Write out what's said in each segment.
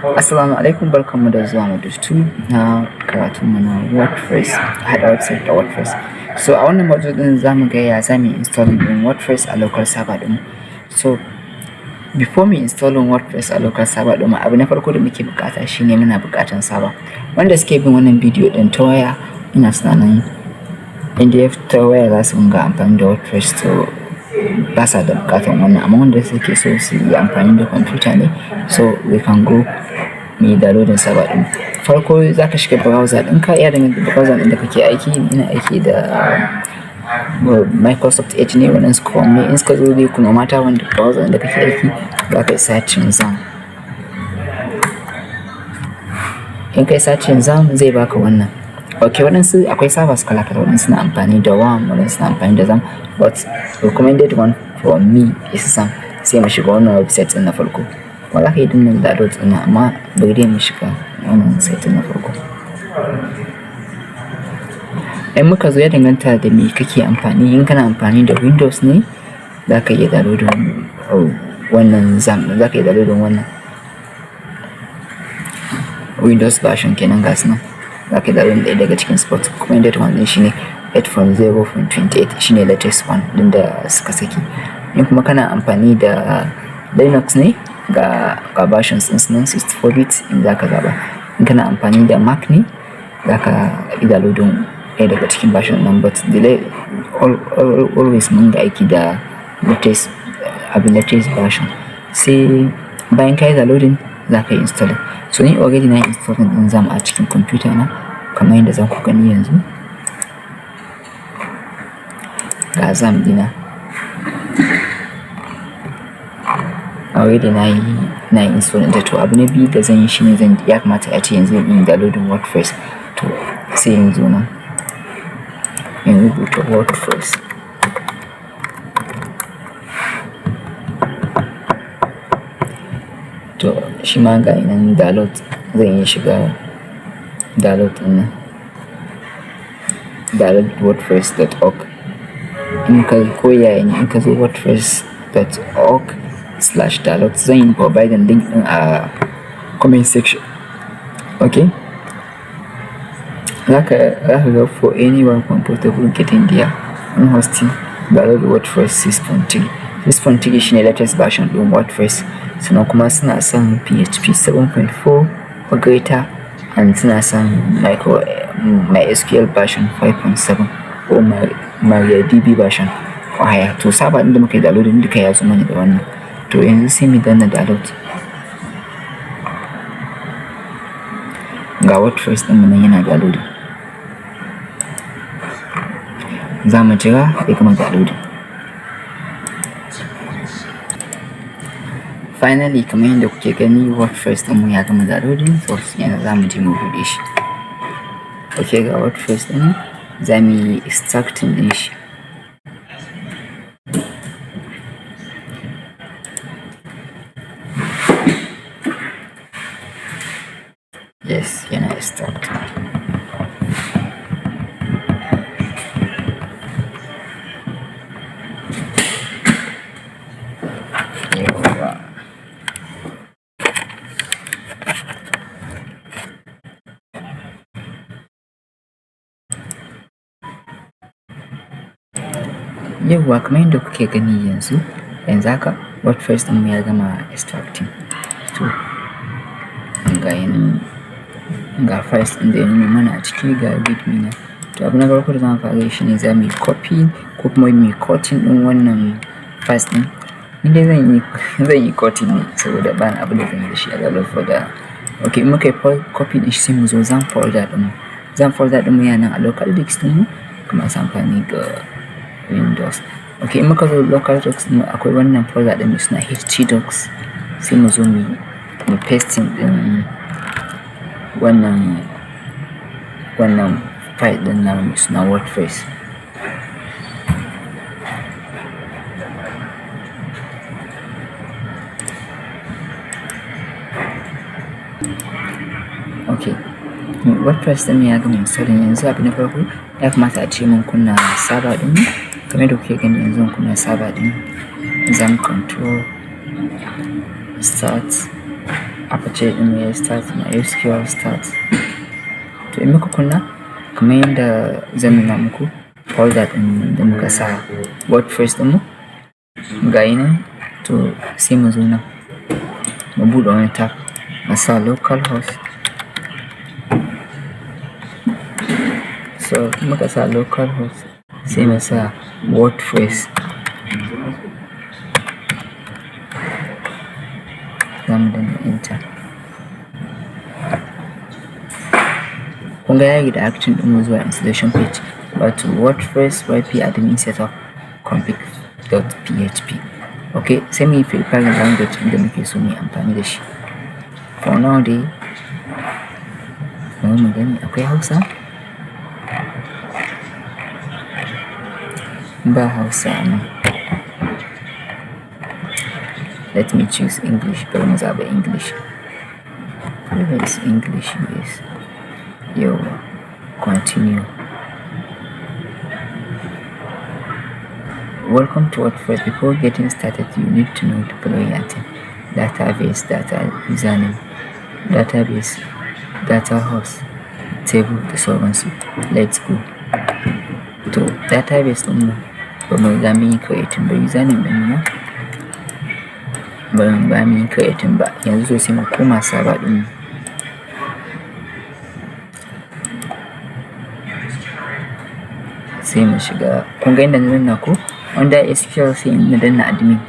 Assalamu alaikum, barkanmu da zuwa madustu na karatunmu na WordPress, haɗa website da WordPress. So a wannan module ɗin za mu ga ya za mu installing ɗin WordPress a local server ɗin. So before mu installing WordPress a local server ɗin, abu na farko da muke buƙata shine muna buƙatan server. Wanda suke bin wannan bidiyo ɗin ta waya, ina tunanin inda ta waya za su ga amfani da WordPress to ba sa da buƙatan wannan, amma wanda suke so su yi amfani da kwamfuta ne, so we can go mu yi downloading server ɗin. Farko za ka shiga browser ɗinka, ya danganta da browser ɗin da kake aiki. Ina aiki da Microsoft Edge ne, wannan Chrome ne. In suka zo dai no matter wanda browser ɗin da kake aiki, za ka yi searching ZAM. In kai searching ZAM zai baka wannan. Okay, waɗansu akwai servers kala-kala, waɗansu na amfani da WAM, waɗansu na amfani da ZAM, but recommended one for me is ZAM. Sai mu shiga wannan website ɗin na farko. Wala ka yi dinnan download ɗin, amma bari dai mu shiga wannan site ɗin na farko. In muka zo ya danganta da me kake amfani. In kana amfani da Windows ne, za ka iya download wannan ZAM ɗin, za ka iya download wannan Windows version kenan, ga su nan. Za ka yi download ɗaya daga cikin spot. Recommended one ɗin shine 8.0.28, shine latest one ɗin da suka saki. In kuma kana amfani da Linux ne, ga versions ɗin nan 64-bit in za ka zaɓa. In kana amfani da Mac ne, za ka yi download ɗaya daga cikin version nan, but always mun ga aiki da latest version. Sai bayan ka yi downloading, za ka yi installing. So ni already na installing ɗin ZAM a cikin computer na, kamar yadda za ku gani yanzu. Ga ZAM ɗina already na yi installing ta. To abu na biyu da zan yi shine ya kamata a ce yanzu in downloading WordPress. To sai yanzu nan in rubuta WordPress. To shi ma ga nan download, zan yi shiga download ɗin nan, download wordpress.org. in ka koya ne, in ka zo wordpress.org/download, zan yi providing link ɗin a comment section. Okay, za ka ga for anyone comfortable getting there on hosting, download WordPress 6.3. 6.3 shine latest version ɗin WordPress. Sannan kuma suna son PHP 7.4 or greater, and suna son MySQL version 5.7 or MariaDB version or higher. To server ɗin da muka yi downloading duka ya zo mana da wannan. To yanzu sai mu danna download. Ga WordPress ɗin mu nan yana downloading. Za mu jira ya gama downloading. Finally, kamar yadda kuke gani, WordPress ɗinmu ya gama downloading. So yanzu za mu je mu buɗe shi. Okay, ga WordPress ɗin za mu yi extracting ɗin shi. Yes, yana extract. Yawwa, kamar yadda kuke gani yanzu haka WordPress ɗin ya gama extracting. To ga files ɗin da ya nuna mana a ciki, ga readme na. To abu na farko da zamu fara shi ne za mu yi copy ko kuma mu yi cutting ɗin wannan files ɗin. Ni dai zan yi cutting ne, saboda ba ni abu da zan yi da shi a download folder. Okay, in muka yi copy ɗin shi sai mu zo ZAM folder ɗin mu. ZAM folder ɗin mu yana a local disk ɗin mu, kuma masu amfani da Windows. Okay, in muka zo local docs ɗin akwai wannan folder ɗin mai suna htdocs. Sai mu zo mu pasting ɗin wannan file ɗin namu mai suna WordPress. Okay, WordPress ɗin ya gama installing. Yanzu abu na farko ya kamata a ce mun kunna server ɗin mu. Kamar da kuke gani yanzu mun kunna server ɗin. ZAM control start aperture ɗin ya start MySQL start. To in muka kunna kamar yadda zan nuna muku folder ɗin da muka sa WordPress ɗinmu ga yi nan, to sai mu zo nan mu buɗe wani tab mu sa localhost. So muka sa localhost sai mu sa WordPress. Zamu danna enter. Kun ga yayi da action ɗinmu zuwa installation page, wato WordPress YP admin setup config.php. Okay, sai mu yi preparing language inda muke so mu yi amfani da shi. For now dai bari mu gani akwai Hausa, ba Hausa nan. Let me choose English. Bari mu zaɓa English. Where is English? Yes. Yo, continue. Welcome to WordPress. Before getting started, you need to know the following items: database, data username, database, data host, table, da sauransu. Let's go. To database ɗinmu ba mu riga mun yi creating ba, username ɗinmu ma ba mu yi creating ba. Yanzu sai mu koma server ɗinmu. Sai mu shiga, kun ga inda na danna ko under SQL sai na danna admin.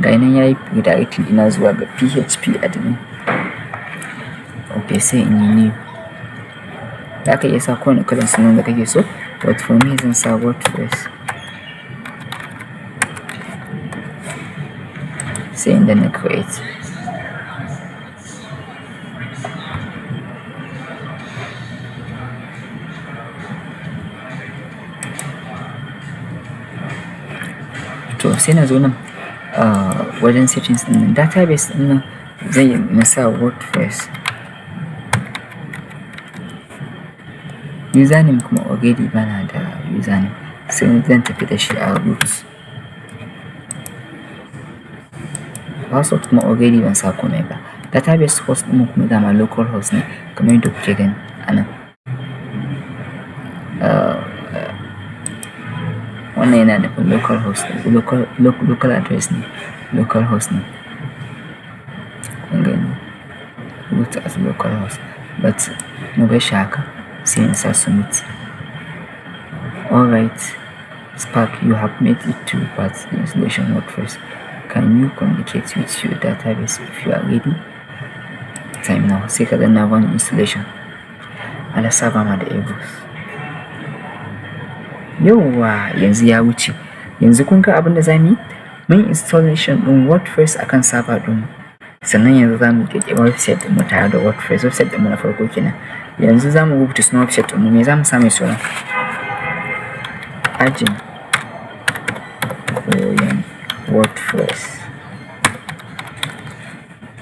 Ga nan yayi redirecting ina zuwa ga PHP admin. Okay, sai in yi new. Za ka iya sa kowane kalan sunan da kake so, but for me zan sa WordPress. Sai in danna create. To sai na zo nan wajen settings ɗin nan, database ɗin nan zai na sa WordPress. Username kuma already bana da username, sai zan tafi da shi a root. Password kuma already ban sa komai ba. Database host ɗin kuma dama localhost ne kamar yadda kuke gani a nan. Wannan yana nufin localhost, local address ne, localhost ne. Kun gani root as localhost, but mu bar shi haka sai in sa submit. Alright, Spark, you have made it to part the installation WordPress. Can you communicate with your database if you are ready? Time now. Sai ka danna run installation. Ala saba ma da errors. Yawwa, yanzu ya wuce. Yanzu kun ga abin da zamu yi? Mun installation ɗin WordPress akan server ɗin. Sannan yanzu zamu ƙirƙiri website ɗin mu tare da WordPress. Website ɗin mu na farko kenan. Yanzu zamu rubuta sunan website ɗin mu. Me zamu sa mai suna? Ajin koyon WordPress.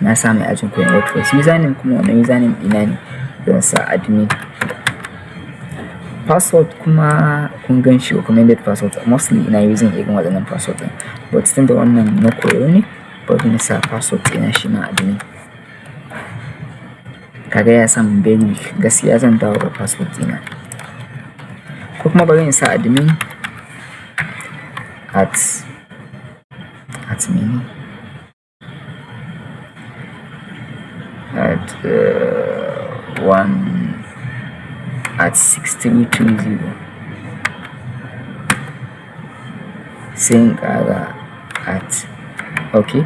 Na sa mai ajin koyon WordPress. Username kuma wannan username ina ne? Zan sa admin. Password kuma kun gan shi recommended password. Mostly ina using irin waɗannan password ɗin. But tun da wannan na koyo ne, bari na sa password ina shi ma admin. Kaga ya samu very weak. Gaskiya zan dawo da password ina. Ko kuma bari in sa admin at mini at 6320. Sai in ƙara at. Okay,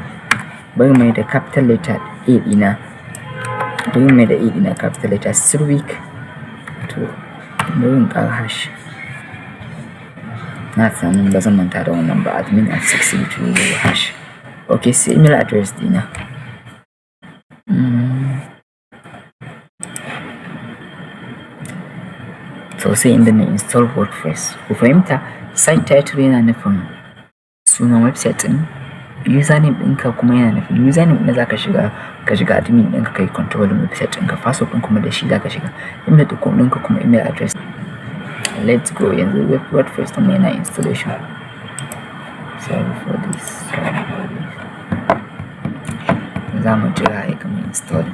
bari mai da capital letter A ɗina. Bari mai da A ɗina capital letter. Still weak. To bari in ƙara hash. Na tsanin ba zan manta da wannan ba, admin at 6320 hash. Okay, sai email address ɗina. To sai inda na install WordPress. Ku fahimta, site title yana nufin sunan website ɗin, username ɗinka kuma yana nufin username ɗin zaka shiga, ka shiga admin ɗinka kai controlling website ɗinka, password ɗin kuma da shi zaka shiga, email ɗinka kuma email address. Let's go. Yanzu WordPress ɗin yana installation. Sorry for this. za mu jira ya gama installing.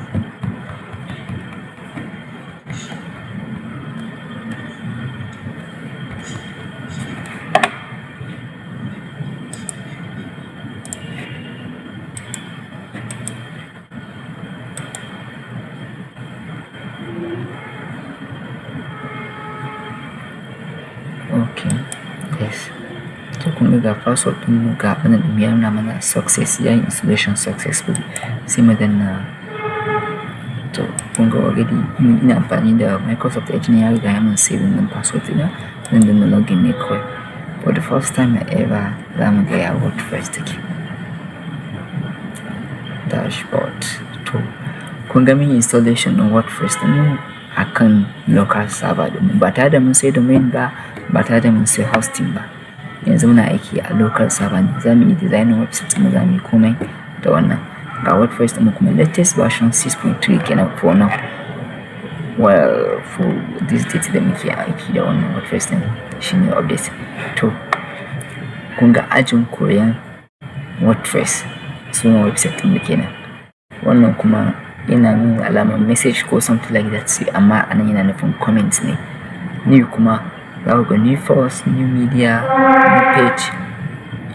Okay, yes. To kun ga password din ga abin da ya nuna mana success, yayin installation successfully. Sai mu danna to kun ga already ina amfani da Microsoft Edge ne, ya riga ya min saving din password ɗina. Zan danna login ne kawai. For the first time ever za mu ga ya WordPress take. Dashboard. To kun ga min installation din WordPress din akan local server din, ba tare da mun sai domain ba tare da mun sai hosting ba. Yanzu muna aiki a local server ne. Za mu yi designing website mu, za mu yi komai da wannan. Ga WordPress din kuma latest version 6.3 kenan for now. Well, for this date da muke aiki da wannan WordPress din shine update. To kun ga ajin koyon WordPress sunan website din kenan. Wannan kuma yana nuna alamar message ko something like that, sai amma anan yana nufin comments ne. New kuma za ku ga new post, new media, new page,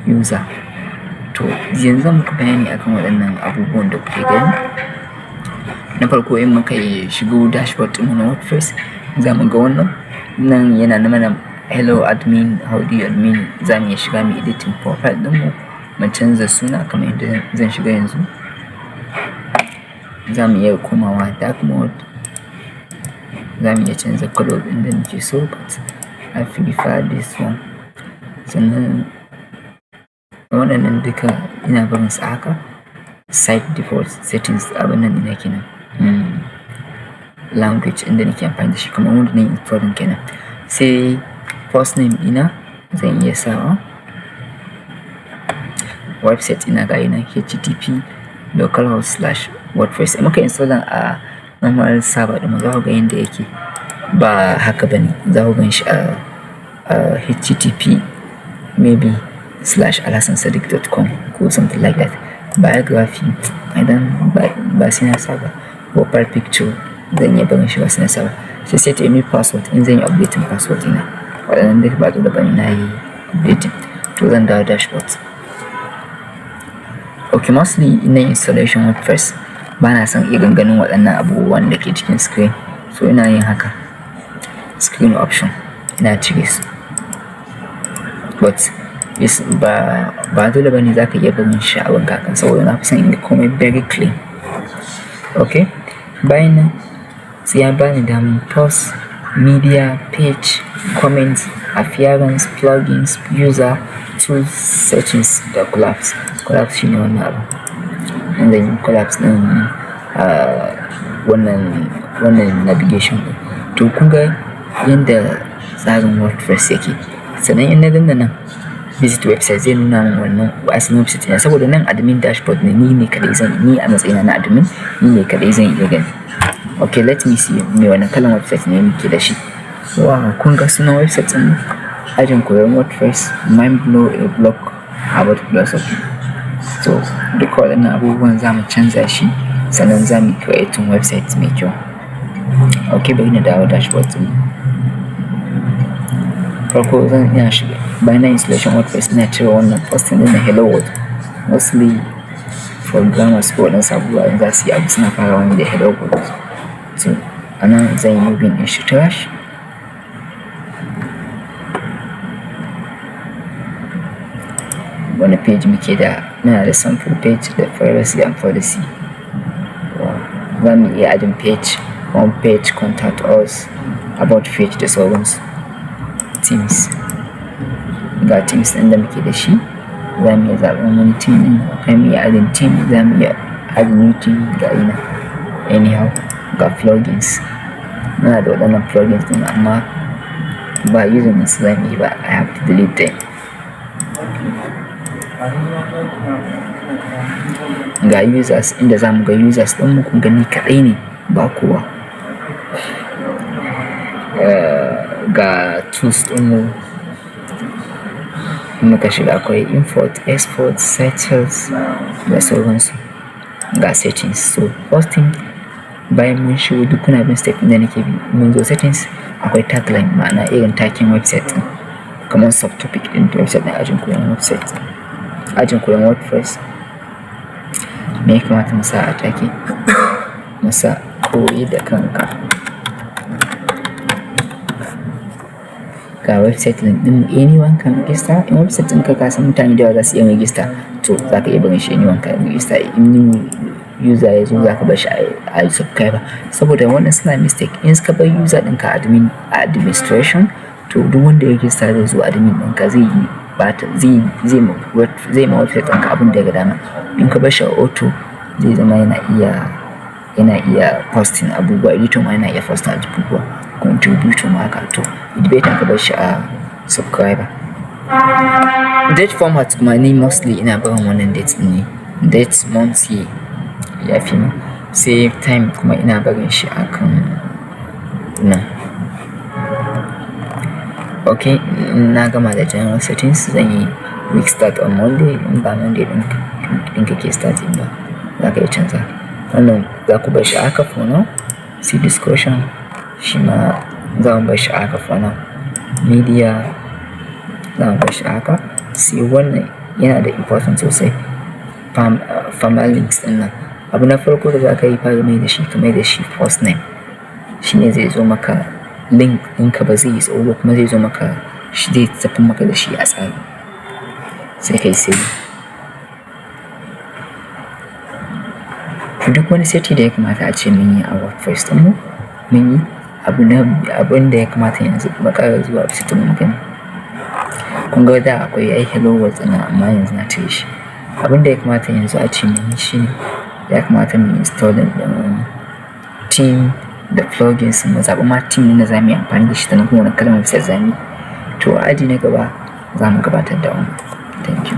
user. To yanzu zan muku bayani akan waɗannan abubuwan da kuke gani. Na farko in muka yi shigo dashboard ɗin na WordPress, za mu ga wannan nan yana nuna hello admin, how do you admin. Za mu iya shiga mu editing profile ɗinmu, mu canza suna kamar yadda zan shiga yanzu. Za mu iya komawa dark mode, za mu iya canza color ɗin da muke so, but I prefer this one. Sannan waɗannan duka ina barin su haka. Site default settings abin nan ina kenan. Language inda nake amfani da shi kamar wanda na installing kenan. Sai first name ina zan iya sawa. Website ina ga yana http localhost/wordpress. Muka installing a normal server ɗin, za ku ga yanda yake ba haka bane. Za ku gan shi a http maybe /alasansadiq.com ko something like that. Biography idan ba sai na saba. Profile picture zan iya barin shi ba sai na saba. Sai set a new password in zan yi updating password ina. Waɗannan duk ba dole bane na yi updating. To zan dawo dashboard. Okay, mostly ina installation WordPress ba na son irin ganin waɗannan abubuwan da ke cikin screen, so ina yin haka. Screen option ina cire su, but yes, ba dole bane za ka iya barin shi a wanka kan, saboda na fi son in ga komai very clean. Okay, bayan nan sai ya bani damar post, media, page, comments, appearance, plugins, user, tools, settings da collapse. Collapse shine wannan abu. And then collapse din wannan navigation din. To kun ga yanda tsarin WordPress yake. Sannan in na danna nan visit website zai nuna min wannan asalin website ne, saboda nan admin dashboard ne, ni kadai zan, ni a matsayina na admin ni ne kadai zan iya gani. Okay, let me see me wannan kalan website ne muke da shi. Wow, kun ga sunan website din ajin koyon WordPress, mind blow a blog about philosophy. So duka waɗannan abubuwan za mu canza shi, sannan za mu create website mai kyau. Okay, bari na dawo dashboard din. Farko zan iya shiga bayan na installation WordPress, ina cire wannan posting din na hello world. Mostly programmers ko waɗansu abubuwa in za su yi abu suna farawa ne da hello world. So anan zan yi moving din shi trash. Wani page muke da, muna da sample page da privacy and policy. Za mu iya adin page, home page, contact us, about page da sauransu. Teams, ga teams ɗin da muke da shi, za mu iya zaɓen wani team ɗin, za mu iya adin team, za mu iya adin new team ga ina. Anyhow, ga plugins, muna da waɗannan plugins ɗin amma ba using su za mu yi ba, I have to delete them. Ga users inda za mu ga users ɗin mu, kun gani kaɗai ne ba kowa. Ga tools ɗin mu muka shiga akwai import, export, settings da sauransu. ga settings. So first thing, bayan mun shigo duk kuna bin step da nake bi, mun zo settings akwai tagline, ma'ana irin taken website din, kamar subtopic din website din, ajin koyon WordPress. Me ya kamata mu sa a take? Mu sa koyi da kanka. Ga website link din, anyone can register. In website ɗinka ka san mutane da yawa za su iya register, to za ka iya barin shi anyone can register. In new user ya zo za ka bar shi a subscriber, saboda wannan suna mistake. In suka bar user ɗinka admin a administration, to duk wanda ya register zai zo admin ɗinka zai ma website ɗinka abin da ya ga dama. In ka bar shi a auto zai zama yana iya posting abubuwa, editor ma yana iya posting abubuwa, contributor ma haka. To it better ka bar shi a subscriber. Date format kuma ni mostly ina barin wannan date ne, date, month, year ya fi mu. Sai time kuma ina barin shi akan nan. Okay, na gama da general settings, zan yi week start on Monday. In ba Monday ɗin kake starting ba, za ka yi canza. Wannan za ku bar shi haka for now. See discussion, shi ma za mu bar shi haka for now. Media za mu bar shi haka. Sai wannan yana da important sosai, farmer links ɗin nan. Abu na farko da za ka yi fara mai da shi, ka mai da shi first name. Shi ne zai zo maka link ɗinka ba zai yi tsawo ba, kuma zai zo maka, shi zai tafi maka da shi a tsari. Sai kai save. Duk wani seti da ya kamata a ce mun yi a WordPress ɗinmu mun yi. Abin da ya kamata yanzu kuma ƙara zuwa website ɗin mu gani. Kun ga da akwai hello world ɗin, amma yanzu na cire shi. Abin da ya kamata yanzu a ce mun yi shi ne, ya kamata mu installing theme da plugins, mu zaɓi ma theme ne za mu yi amfani da shi, sannan kuma wani kalan website za mu yi. To a aji na gaba za mu gabatar da wannan. Thank you.